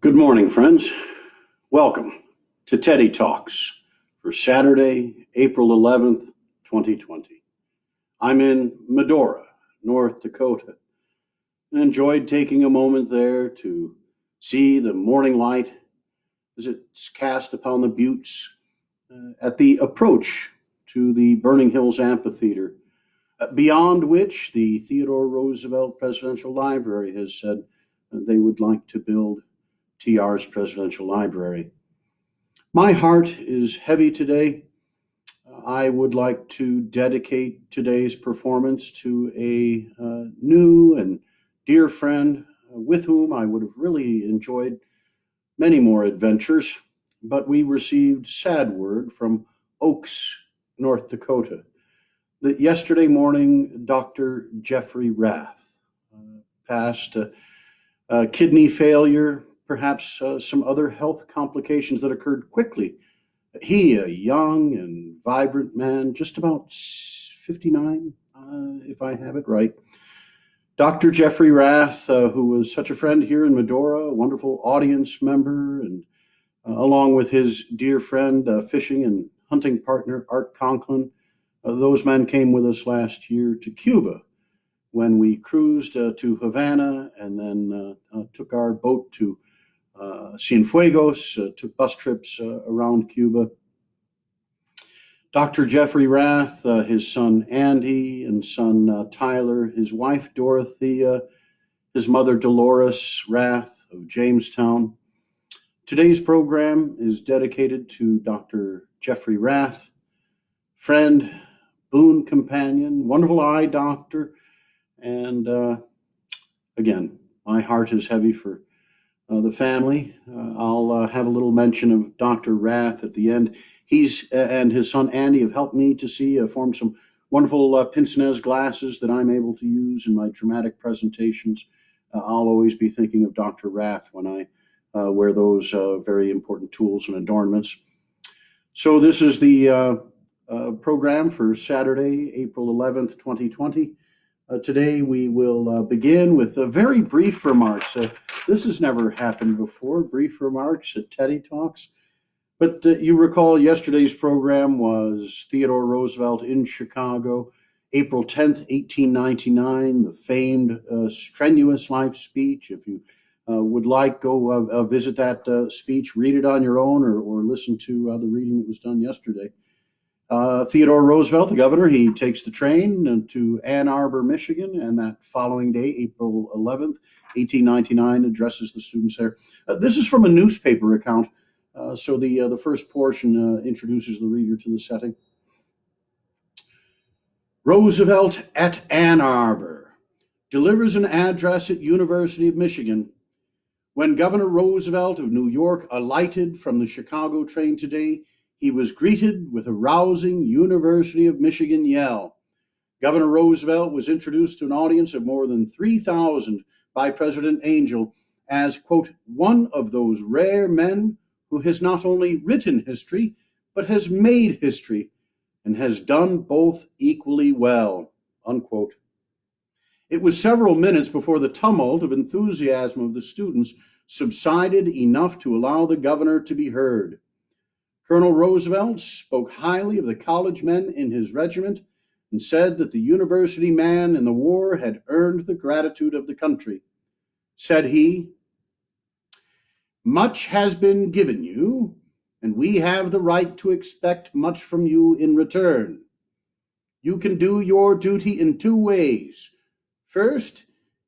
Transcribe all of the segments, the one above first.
Good morning, friends. Welcome to Teddy Talks for Saturday, April 11th, 2020. I'm in Medora, North Dakota, and enjoyed taking a moment there to see the morning light as it's cast upon the buttes at the approach to the Burning Hills Amphitheater, beyond which the Theodore Roosevelt Presidential Library has said they would like to build TR's Presidential Library. My heart is heavy today. I would like to dedicate today's performance to a new and dear friend with whom I would have really enjoyed many more adventures, but we received sad word from Oaks, North Dakota, that yesterday morning Dr. Jeffrey Rath passed kidney failure, perhaps some other health complications that occurred quickly. He, a young and vibrant man, just about 59, if I have it right. Dr. Jeffrey Rath, who was such a friend here in Medora, a wonderful audience member, and along with his dear friend, fishing and hunting partner, Art Conklin, those men came with us last year to Cuba when we cruised to Havana and then took our boat to Cienfuegos, took bus trips around Cuba. Dr. Jeffrey Rath, his son Andy and son Tyler, his wife Dorothea, his mother Dolores Rath of Jamestown. Today's program is dedicated to Dr. Jeffrey Rath, friend, boon companion, wonderful eye doctor, and again, my heart is heavy for the family. I'll have a little mention of Dr. Rath at the end. He's and his son Andy have helped me to see form some wonderful pince-nez glasses that I'm able to use in my dramatic presentations. I'll always be thinking of Dr. Rath when I wear those very important tools and adornments. So this is the program for Saturday, April 11th, 2020. Today we will begin with very brief remarks. This has never happened before, brief remarks at Teddy Talks. But you recall yesterday's program was Theodore Roosevelt in Chicago, April 10th, 1899, the famed strenuous life speech. If you would like, go visit that speech, read it on your own, or listen to the reading that was done yesterday. Theodore Roosevelt, the governor, he takes the train to Ann Arbor, Michigan, and that following day, April 11th, 1899, addresses the students there. This is from a newspaper account, so the first portion introduces the reader to the setting. Roosevelt at Ann Arbor delivers an address at University of Michigan. When Governor Roosevelt of New York alighted from the Chicago train today, he was greeted with a rousing University of Michigan yell. Governor Roosevelt was introduced to an audience of more than 3,000 by President Angell as, quote, one of those rare men who has not only written history, but has made history and has done both equally well, unquote. It was several minutes before the tumult of enthusiasm of the students subsided enough to allow the governor to be heard. Colonel Roosevelt spoke highly of the college men in his regiment and said that the university man in the war had earned the gratitude of the country. Said he, "Much has been given you, and we have the right to expect much from you in return. You can do your duty in two ways. First,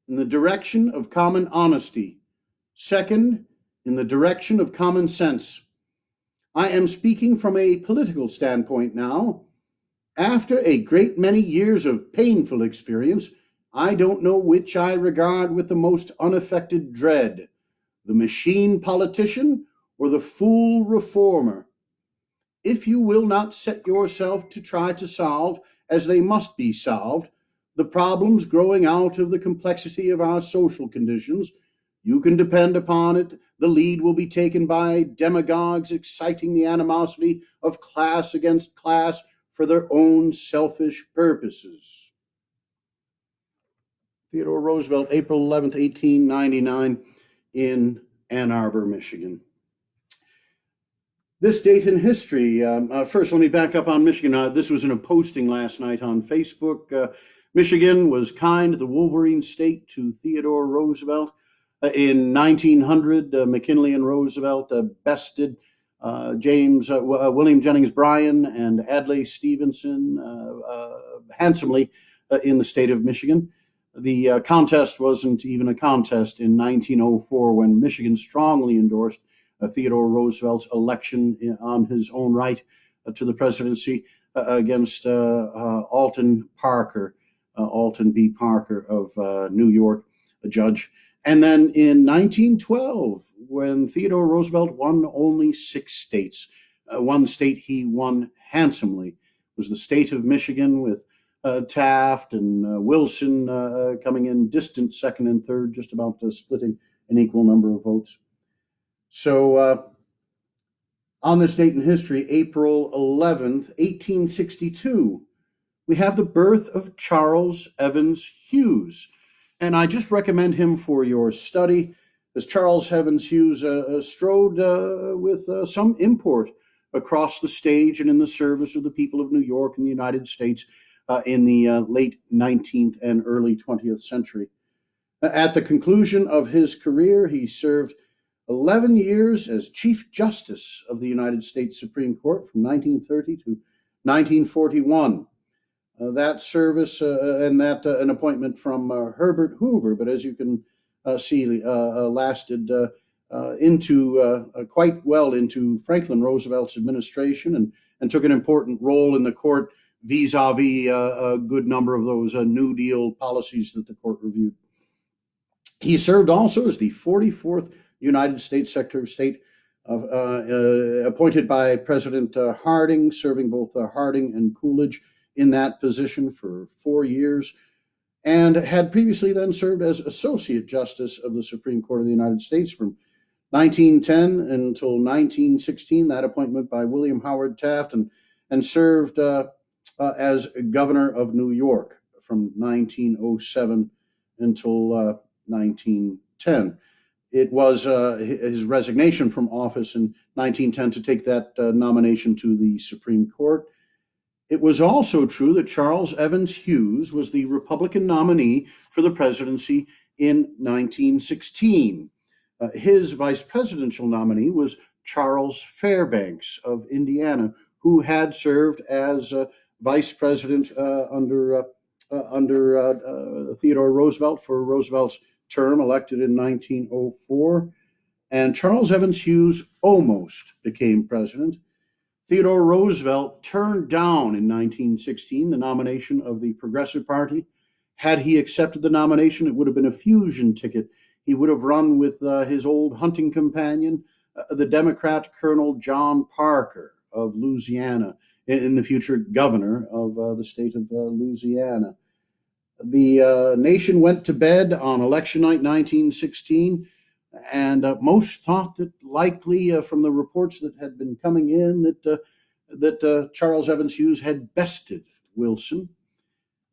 in the direction of common honesty. Second, in the direction of common sense. I am speaking from a political standpoint now. After a great many years of painful experience, I don't know which I regard with the most unaffected dread, the machine politician or the fool reformer. If you will not set yourself to try to solve, as they must be solved, the problems growing out of the complexity of our social conditions, you can depend upon it, the lead will be taken by demagogues exciting the animosity of class against class for their own selfish purposes." Theodore Roosevelt, April 11th, 1899, in Ann Arbor, Michigan. This date in history. First, let me back up on Michigan. This was in a posting last night on Facebook. Michigan was kind, the Wolverine state, to Theodore Roosevelt. In 1900, McKinley and Roosevelt bested William Jennings Bryan and Adlai Stevenson handsomely in the state of Michigan. The contest wasn't even a contest in 1904 when Michigan strongly endorsed Theodore Roosevelt's election on his own right to the presidency against Alton B. Parker of New York, a judge. And then in 1912, when Theodore Roosevelt won only 6 states, one state he won handsomely was the state of Michigan, with Taft and Wilson coming in distant second and third, just about splitting an equal number of votes. So on this date in history, April 11th, 1862, we have the birth of Charles Evans Hughes. And I just recommend him for your study, as Charles Evans Hughes strode with some import across the stage and in the service of the people of New York and the United States in the late 19th and early 20th century. At the conclusion of his career, he served 11 years as Chief Justice of the United States Supreme Court from 1930 to 1941. That service and that an appointment from Herbert Hoover, but as you can see, lasted into quite well into Franklin Roosevelt's administration, and took an important role in the court vis-a-vis a good number of those New Deal policies that the court reviewed. He served also as the 44th United States Secretary of State, appointed by President Harding, serving both Harding and Coolidge in that position for 4 years, and had previously then served as Associate Justice of the Supreme Court of the United States from 1910 until 1916, that appointment by William Howard Taft, and served as Governor of New York from 1907 until 1910. It was his resignation from office in 1910 to take that nomination to the Supreme Court. It was also true that Charles Evans Hughes was the Republican nominee for the presidency in 1916. His vice presidential nominee was Charles Fairbanks of Indiana, who had served as vice president under Theodore Roosevelt for Roosevelt's term, elected in 1904. And Charles Evans Hughes almost became president. Theodore Roosevelt turned down in 1916 the nomination of the Progressive Party. Had he accepted the nomination, it would have been a fusion ticket. He would have run with his old hunting companion, the Democrat Colonel John Parker of Louisiana, in the future governor of the state of Louisiana. The nation went to bed on election night 1916, and most thought that likely, from the reports that had been coming in, that Charles Evans Hughes had bested Wilson.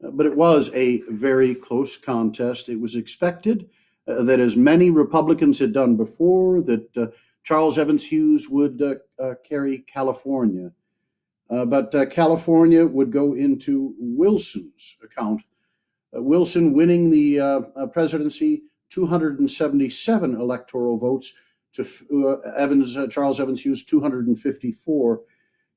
But it was a very close contest. It was expected that, as many Republicans had done before, that Charles Evans Hughes would carry California. But California would go into Wilson's account. Wilson winning the presidency 277 electoral votes to Charles Evans Hughes 254.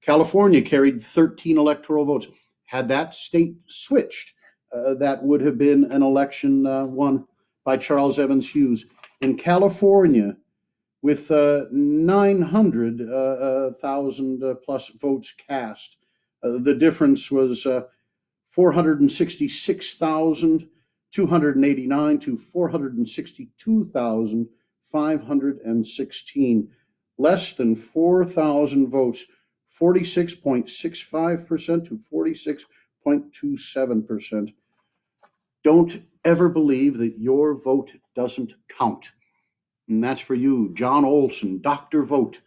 California carried 13 electoral votes. Had that state switched, that would have been an election won by Charles Evans Hughes. In California, with 900,000 plus votes cast, the difference was 466,289 to 462,516. Less than 4,000 votes, 46.65% to 46.27%. Don't ever believe that your vote doesn't count. And that's for you, John Olson, Dr. Vote,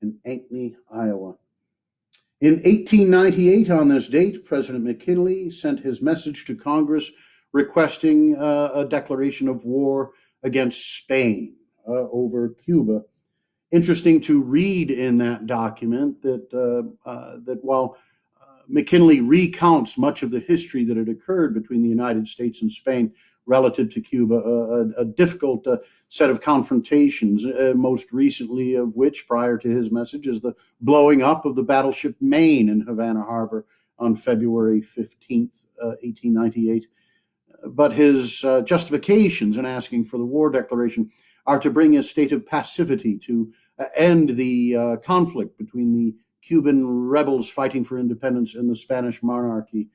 in Ankeny, Iowa. In 1898, on this date, President McKinley sent his message to Congress requesting a declaration of war against Spain. over Cuba. Interesting to read in that document that while McKinley recounts much of the history that had occurred between the United States and Spain relative to Cuba, a difficult set of confrontations, most recently of which, prior to his message, is the blowing up of the battleship Maine in Havana Harbor on February 15th, 1898. But his justifications in asking for the war declaration are to bring a state of passivity, to end the conflict between the Cuban rebels fighting for independence and the Spanish monarchy.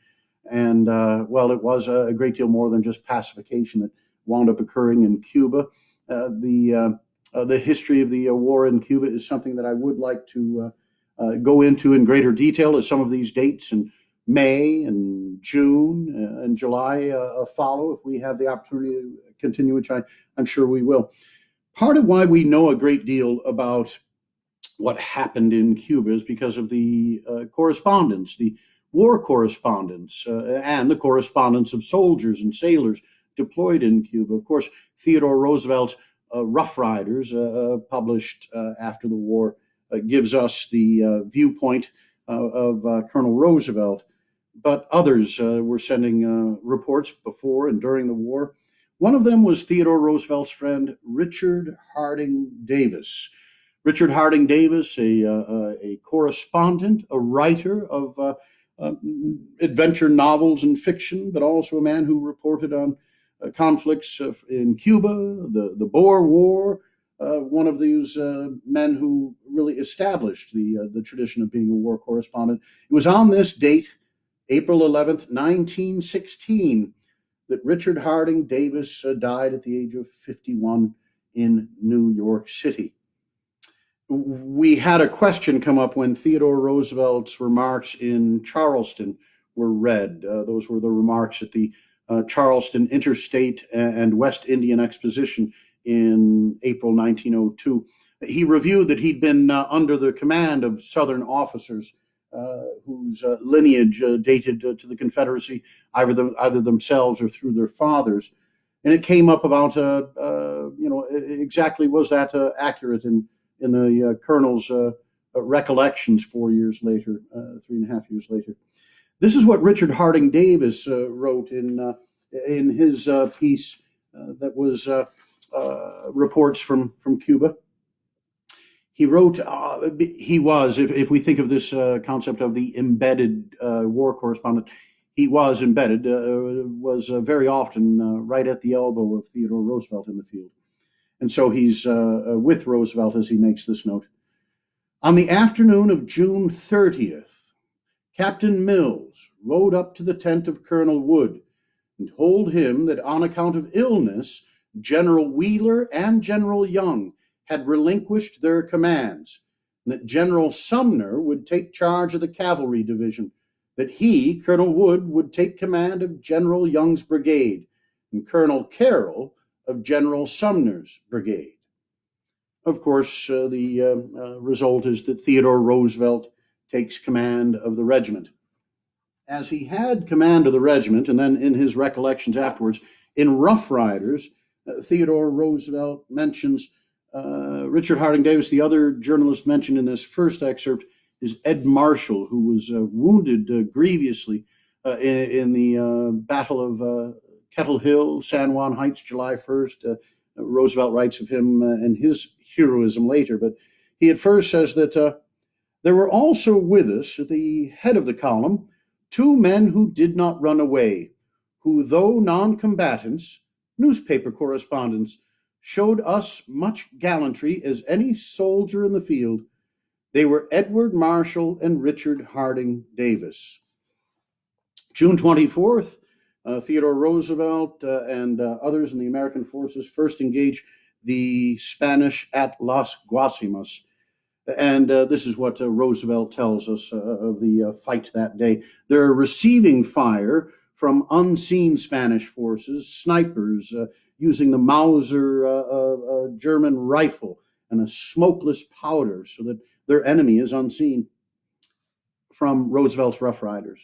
And, well, it was a great deal more than just pacification that wound up occurring in Cuba. The history of the war in Cuba is something that I would like to go into in greater detail, as some of these dates in May and June and July follow, if we have the opportunity to continue, which I'm sure we will. Part of why we know a great deal about what happened in Cuba is because of the correspondence, the war correspondence, and the correspondence of soldiers and sailors deployed in Cuba. Of course, Theodore Roosevelt's Rough Riders, published after the war, gives us the viewpoint of Colonel Roosevelt, but others were sending reports before and during the war. One of them was Theodore Roosevelt's friend, Richard Harding Davis. Richard Harding Davis, a correspondent, a writer of adventure novels and fiction, but also a man who reported on conflicts in Cuba, the Boer War, one of these men who really established the tradition of being a war correspondent. It was on this date, April 11th, 1916, that Richard Harding Davis died at the age of 51 in New York City. We had a question come up when Theodore Roosevelt's remarks in Charleston were read. Those were the remarks at the Charleston Interstate and West Indian Exposition in April 1902. He reviewed that he'd been under the command of Southern officers whose lineage dated to the Confederacy, either themselves or through their fathers. And it came up about, exactly was that accurate in the colonel's recollections 4 years later, 3.5 years later. This is what Richard Harding Davis wrote in his piece that was reports from Cuba. He wrote, he was, if we think of this concept of the embedded war correspondent, he was embedded, was very often right at the elbow of Theodore Roosevelt in the field. And so he's with Roosevelt as he makes this note. On the afternoon of June 30th, Captain Mills rode up to the tent of Colonel Wood and told him that on account of illness, General Wheeler and General Young had relinquished their commands, and that General Sumner would take charge of the cavalry division, that he, Colonel Wood, would take command of General Young's brigade, and Colonel Carroll of General Sumner's brigade. Of course, the result is that Theodore Roosevelt takes command of the regiment. As he had command of the regiment, and then in his recollections afterwards, in Rough Riders, Theodore Roosevelt mentions Richard Harding Davis. The other journalist mentioned in this first excerpt is Ed Marshall, who was wounded grievously in the Battle of Kettle Hill, San Juan Heights, July 1st. Roosevelt writes of him and his heroism later, but he at first says that there were also with us at the head of the column 2 men who did not run away, who, though non-combatants, newspaper correspondents, showed us much gallantry as any soldier in the field. They were Edward Marshall and Richard Harding Davis. June 24th, Theodore Roosevelt and others in the American forces first engaged the Spanish at Las Guasimas. And this is what Roosevelt tells us of the fight that day. They're receiving fire from unseen Spanish forces, snipers using the Mauser German rifle and a smokeless powder so that their enemy is unseen, from Roosevelt's Rough Riders.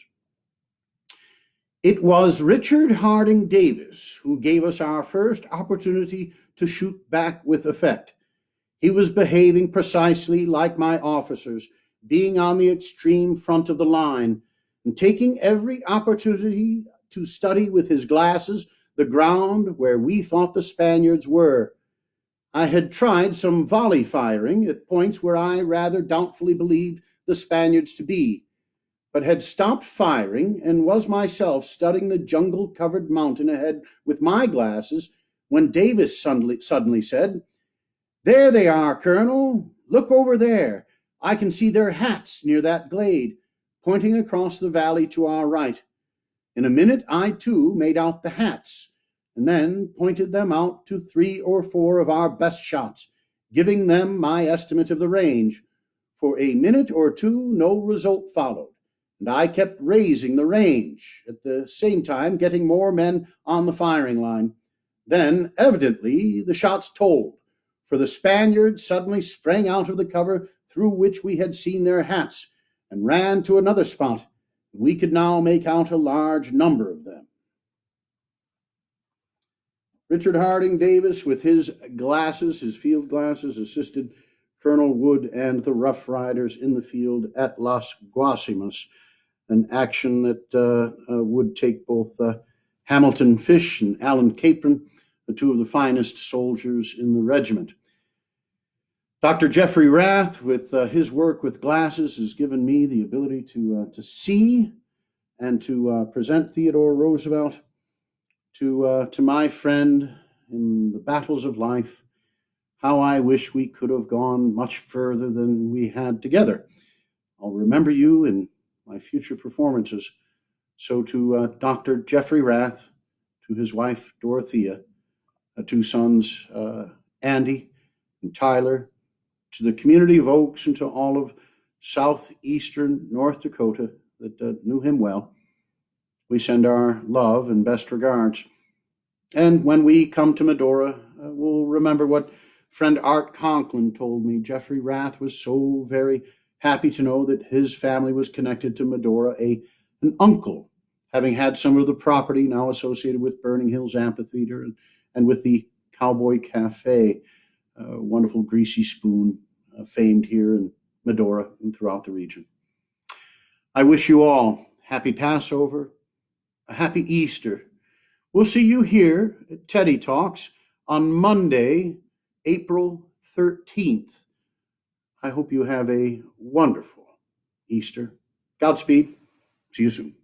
It was Richard Harding Davis who gave us our first opportunity to shoot back with effect. He was behaving precisely like my officers, being on the extreme front of the line and taking every opportunity to study with his glasses the ground where we thought the Spaniards were. I had tried some volley firing at points where I rather doubtfully believed the Spaniards to be, but had stopped firing and was myself studying the jungle covered mountain ahead with my glasses when Davis suddenly said, "There they are, Colonel. Look over there. I can see their hats near that glade," pointing across the valley to our right. In a minute, I too made out the hats, and then pointed them out to 3 or 4 of our best shots, giving them my estimate of the range. For a minute or two, no result followed, and I kept raising the range, at the same time getting more men on the firing line. Then, evidently, the shots told, for the Spaniards suddenly sprang out of the cover through which we had seen their hats and ran to another spot. We could now make out a large number of them. Richard Harding Davis, with his glasses, his field glasses, assisted Colonel Wood and the Rough Riders in the field at Las Guasimas, an action that would take both Hamilton Fish and Alan Capron, the two of the finest soldiers in the regiment. Dr. Jeffrey Rath, with his work with glasses, has given me the ability to see and to present Theodore Roosevelt to my friend in the battles of life. How I wish we could have gone much further than we had together. I'll remember you in my future performances. So to Dr. Jeffrey Rath, to his wife Dorothea, 2 sons, Andy and Tyler, to the community of Oaks and to all of southeastern North Dakota that knew him well, we send our love and best regards. And when we come to Medora, we'll remember what friend Art Conklin told me. Jeffrey Rath was so very happy to know that his family was connected to Medora, an uncle, having had some of the property now associated with Burning Hills Amphitheater and with the Cowboy Cafe, a wonderful greasy spoon, famed here in Medora and throughout the region. I wish you all happy Passover, a happy Easter. We'll see you here at Teddy Talks on Monday, April 13th. I hope you have a wonderful Easter. Godspeed. See you soon.